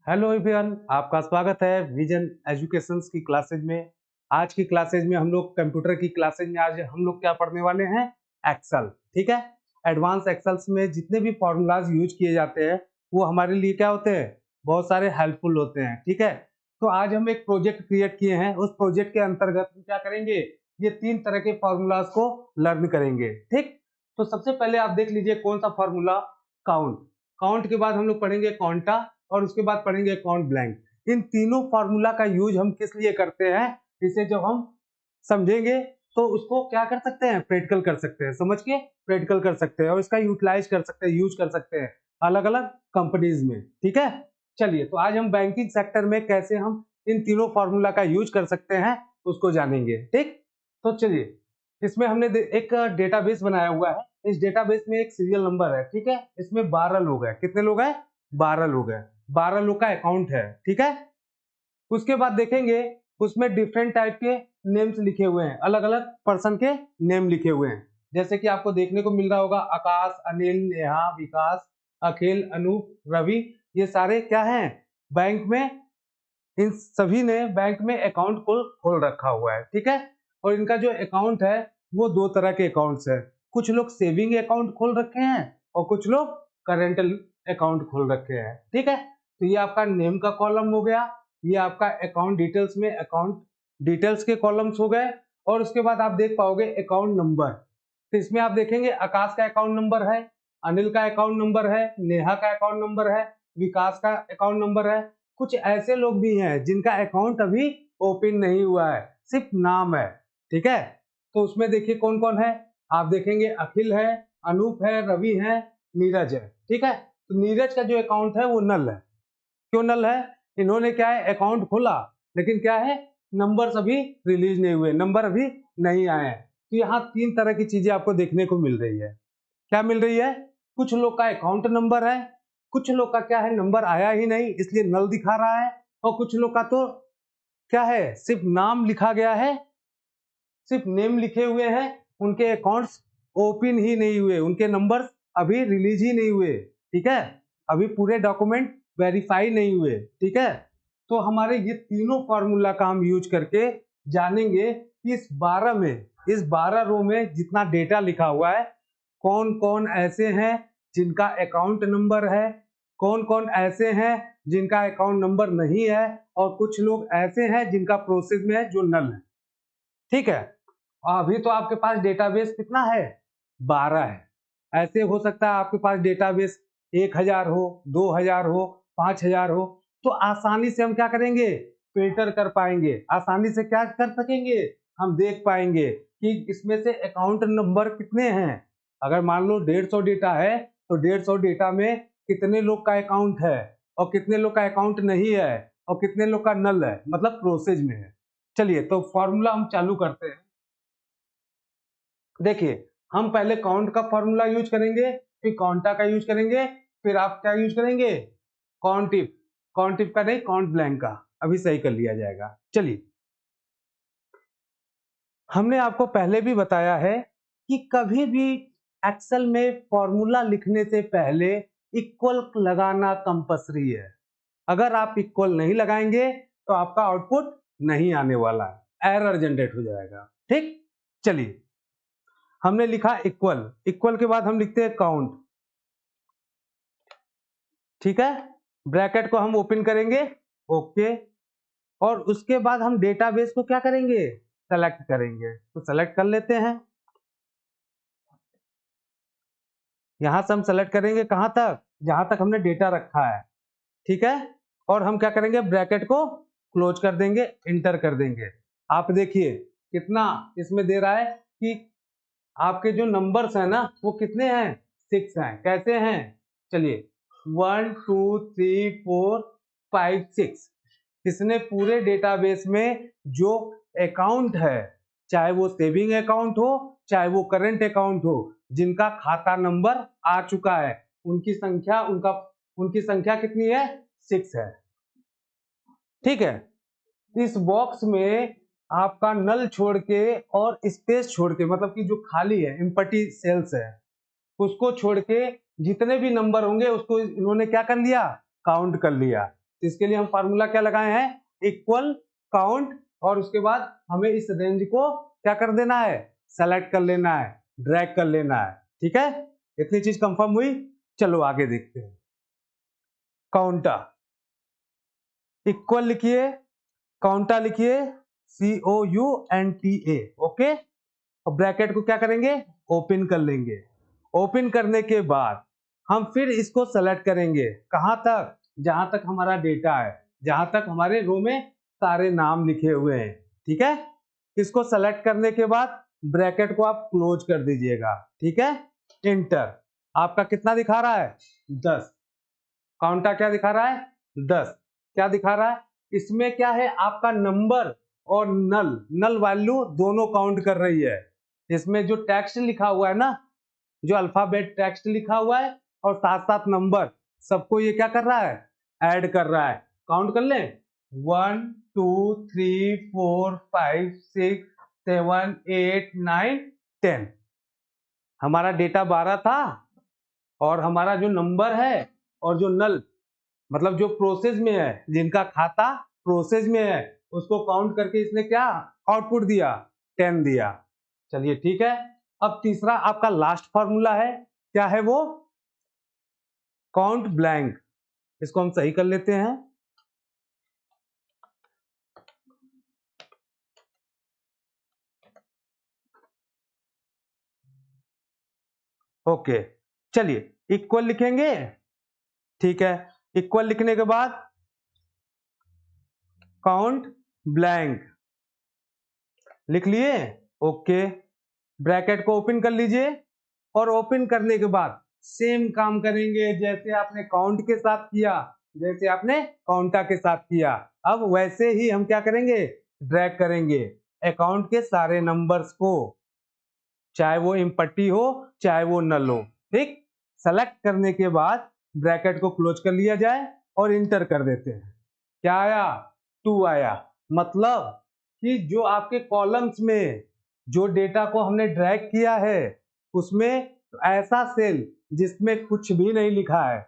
Hello everyone, आपका स्वागत है विजन एजुकेशंस की क्लासेज में। आज की क्लासेज में हम लोग कंप्यूटर की क्लासेज में आज हम लोग क्या पढ़ने वाले हैं? एक्सेल। ठीक है। एडवांस एक्सेल्स में जितने भी फॉर्मूलाज यूज किए जाते हैं वो हमारे लिए क्या होते हैं? बहुत सारे हेल्पफुल होते हैं। ठीक है। तो आज हम एक प्रोजेक्ट क्रिएट किए हैं। उस प्रोजेक्ट के अंतर्गत हम क्या करेंगे? ये 3 तरह के फॉर्मूलाज को लर्न करेंगे। ठीक। तो सबसे पहले आप देख लीजिए कौन सा फॉर्मूला? काउंट। काउंट के बाद हम लोग पढ़ेंगे कॉन्टा और उसके बाद पढ़ेंगे अकाउंट ब्लैंक। इन तीनों फार्मूला का यूज हम किस लिए करते हैं, इसे जब हम समझेंगे तो उसको क्या कर सकते हैं? प्रैक्टिकल कर सकते हैं। समझ के प्रैक्टिकल कर सकते हैं और इसका यूटिलाइज कर सकते हैं, यूज कर सकते हैं अलग अलग कंपनीज में। ठीक है। चलिए, तो आज हम बैंकिंग सेक्टर में कैसे हम इन तीनों फार्मूला का यूज कर सकते हैं उसको जानेंगे। ठीक। तो चलिए, इसमें हमने एक डेटाबेस बनाया हुआ है। इस डेटाबेस में एक सीरियल नंबर है। ठीक है। इसमें 12 लोग हैं। कितने लोग हैं? 12 लोग हैं। 12 लोग का अकाउंट है। ठीक है। उसके बाद देखेंगे उसमें डिफरेंट टाइप के नेम्स लिखे हुए हैं, अलग अलग पर्सन के नेम लिखे हुए हैं। जैसे कि आपको देखने को मिल रहा होगा आकाश, अनिल, नेहा, विकास, अखिल, अनूप, रवि। ये सारे क्या हैं? बैंक में, इन सभी ने बैंक में अकाउंट खोल रखा हुआ है। ठीक है। और इनका जो अकाउंट है वो 2 तरह के अकाउंट्स है। कुछ लोग सेविंग अकाउंट खोल रखे हैं और कुछ लोग करेंटल अकाउंट खोल रखे हैं। ठीक है। तो ये आपका नेम का कॉलम हो गया, ये आपका अकाउंट डिटेल्स में अकाउंट डिटेल्स के कॉलम्स हो गए। और उसके बाद आप देख पाओगे अकाउंट नंबर। तो इसमें आप देखेंगे आकाश का अकाउंट नंबर है, अनिल का अकाउंट नंबर है, नेहा का अकाउंट नंबर है, विकास का अकाउंट नंबर है। कुछ ऐसे लोग भी हैं जिनका अकाउंट अभी ओपन नहीं हुआ है, सिर्फ नाम है। ठीक है। तो उसमें देखिए कौन कौन है। आप देखेंगे अखिल है, अनूप है, रवि है, नीरज है। ठीक है। तो नीरज का जो अकाउंट है वो नल है। क्यों नल है? इन्होंने क्या है, अकाउंट खोला लेकिन क्या है, नंबर अभी रिलीज नहीं हुए, नंबर अभी नहीं आए हैं। तो यहाँ 3 तरह की चीजें आपको देखने को मिल रही है। क्या मिल रही है? कुछ लोग का अकाउंट नंबर है, कुछ लोग का क्या है, नंबर आया ही नहीं इसलिए नल दिखा रहा है, और कुछ लोग का तो क्या है, सिर्फ नाम लिखा गया है, सिर्फ नेम लिखे हुए हैं, उनके अकाउंट्स ओपन ही नहीं हुए, उनके नंबर्स अभी रिलीज ही नहीं हुए। ठीक है। अभी पूरे डॉक्यूमेंट वेरीफाई नहीं हुए। ठीक है। तो हमारे ये तीनों फॉर्मूला का हम यूज करके जानेंगे कि इस 12 रो में जितना डेटा लिखा हुआ है, कौन कौन ऐसे हैं जिनका अकाउंट नंबर है, कौन कौन ऐसे हैं जिनका अकाउंट नंबर नहीं है, और कुछ लोग ऐसे हैं जिनका प्रोसेस में है जो नल है। ठीक है। अभी तो आपके पास डेटाबेस कितना है? 12 है। ऐसे हो सकता है आपके पास डेटाबेस 1000 हो, 2000 हो, 5000 हो। तो आसानी से हम क्या करेंगे? फिल्टर कर पाएंगे। आसानी से क्या कर सकेंगे? हम देख पाएंगे कि इसमें से अकाउंट नंबर कितने हैं। अगर मान लो 150 डेटा है तो 150 डेटा में कितने लोग का अकाउंट है और कितने लोग का अकाउंट नहीं है और कितने लोग का नल है, मतलब प्रोसेस में है। चलिए, तो फॉर्मूला हम चालू करते हैं। देखिए, हम पहले काउंट का फॉर्मूला यूज करेंगे, फिर काउंटा का यूज करेंगे, फिर आप क्या यूज करेंगे? काउंटिफ। काउंटिफ का नहीं, काउंट ब्लैंक का अभी सही कर लिया जाएगा। चलिए, हमने आपको पहले भी बताया है कि कभी भी एक्सेल में फॉर्मूला लिखने से पहले इक्वल लगाना कंपलसरी है। अगर आप इक्वल नहीं लगाएंगे तो आपका आउटपुट नहीं आने वाला है, एरर जनरेट हो जाएगा। ठीक। चलिए, हमने लिखा इक्वल, इक्वल के बाद हम लिखते हैं काउंट। ठीक है। ब्रैकेट को हम ओपन करेंगे, ओके। और उसके बाद हम डेटाबेस को क्या करेंगे? सेलेक्ट करेंगे। तो सेलेक्ट कर लेते हैं। यहां से हम सेलेक्ट करेंगे कहां तक? जहां तक हमने डेटा रखा है। ठीक है। और हम क्या करेंगे? ब्रैकेट को क्लोज कर देंगे, इंटर कर देंगे। आप देखिए कितना इसमें दे रहा है कि आपके जो नंबर्स हैं ना वो कितने हैं? 6 हैं। कैसे हैं? चलिए, 1 2 3 4 5 6। इसने पूरे डेटाबेस में जो अकाउंट है, चाहे वो सेविंग अकाउंट हो चाहे वो करंट अकाउंट हो, जिनका खाता नंबर आ चुका है, उनकी संख्या कितनी है? 6 है। ठीक है। इस बॉक्स में आपका नल छोड़ के और स्पेस छोड़ के, मतलब कि जो खाली है, एम्प्टी सेल्स है, उसको छोड़ के जितने भी नंबर होंगे उसको इन्होंने क्या कर लिया? काउंट कर लिया। तो इसके लिए हम फार्मूला क्या लगाए हैं, इक्वल काउंट, और उसके बाद हमें इस रेंज को क्या कर देना है, सेलेक्ट कर लेना है, ड्रैग कर लेना है। ठीक है, इतनी चीज कंफर्म हुई। चलो आगे देखते हैं। काउंटा, इक्वल लिखिए, काउंटा लिखिए, COUNTA, ओके। और ब्रैकेट को क्या करेंगे, ओपन कर लेंगे। ओपन करने के बाद हम फिर इसको सेलेक्ट करेंगे, कहां तक, जहां तक हमारा डेटा है, जहां तक हमारे रो में सारे नाम लिखे हुए हैं। ठीक है, इसको सेलेक्ट करने के बाद ब्रैकेट को आप क्लोज कर दीजिएगा। ठीक है, इंटर। आपका कितना दिखा रहा है, 10। काउंटा क्या दिखा रहा है, 10। क्या दिखा रहा है, इसमें क्या है, आपका नंबर और नल वैल्यू दोनों काउंट कर रही है। इसमें जो टेक्स्ट लिखा हुआ है ना, जो अल्फाबेट टेक्स्ट लिखा हुआ है और साथ साथ नंबर, सबको ये क्या कर रहा है, ऐड कर रहा है। काउंट कर लें, 1 2 3 4 5 6 7 8 9 10। हमारा डेटा 12 था, और हमारा जो नंबर है और जो नल, मतलब जो प्रोसेस में है, जिनका खाता प्रोसेस में है, उसको काउंट करके इसने क्या आउटपुट दिया, 10 दिया। चलिए ठीक है। अब तीसरा आपका लास्ट फॉर्मूला है, क्या है वो, काउंट ब्लैंक। इसको हम सही कर लेते हैं। ओके, चलिए इक्वल लिखेंगे। ठीक है, इक्वल लिखने के बाद काउंट ब्लैंक लिख लिए। ओके, ब्रैकेट को ओपन कर लीजिए, और ओपन करने के बाद सेम काम करेंगे जैसे आपने काउंट के साथ किया, जैसे आपने काउंटा के साथ किया। अब वैसे ही हम क्या करेंगे, ड्रैग करेंगे अकाउंट के सारे नंबर्स को, चाहे वो इम्पट्टी हो चाहे वो नल हो। ठीक, सेलेक्ट करने के बाद ब्रैकेट को क्लोज कर लिया जाए और इंटर कर देते हैं। क्या आया, 2 आया। मतलब कि जो आपके कॉलम्स में जो डेटा को हमने ड्रैग किया है, उसमें ऐसा सेल जिसमें कुछ भी नहीं लिखा है,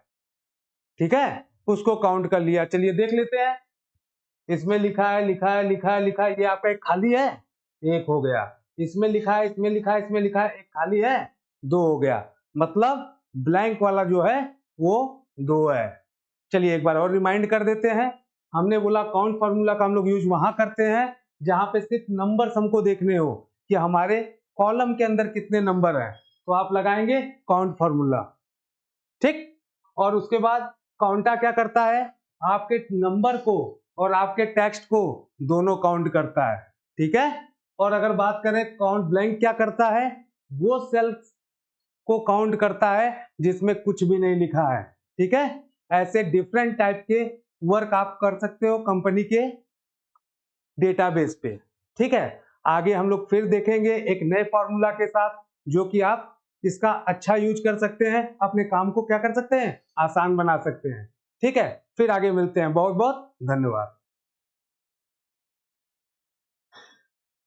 ठीक है, उसको काउंट कर लिया। चलिए देख लेते हैं। इसमें लिखा है, लिखा है, लिखा है, लिखा है, ये आपका एक खाली है, एक हो गया। इसमें लिखा है, इसमें लिखा है, इसमें लिखा है, एक खाली है, 2 हो गया। मतलब ब्लैंक वाला जो है वो 2 है। चलिए एक बार और रिमाइंड कर देते हैं। हमने बोला काउंट फॉर्मूला का हम लोग यूज वहां करते हैं जहां पे सिर्फ नंबर्स हमको देखने हो कि हमारे कॉलम के अंदर कितने नंबर हैं, तो आप लगाएंगे काउंट फॉर्मूला। ठीक, और उसके बाद काउंटा क्या करता है, आपके नंबर को और आपके टेक्स्ट को दोनों काउंट करता है। ठीक है, और अगर बात करें काउंट ब्लैंक क्या करता है, वो सेल्स को काउंट करता है जिसमें कुछ भी नहीं लिखा है। ठीक है, ऐसे डिफरेंट टाइप के वर्क आप कर सकते हो कंपनी के डेटाबेस पे। ठीक है, आगे हम लोग फिर देखेंगे एक नए फॉर्मूला के साथ, जो कि आप इसका अच्छा यूज कर सकते हैं, अपने काम को क्या कर सकते हैं, आसान बना सकते हैं। ठीक है, फिर आगे मिलते हैं। बहुत बहुत धन्यवाद।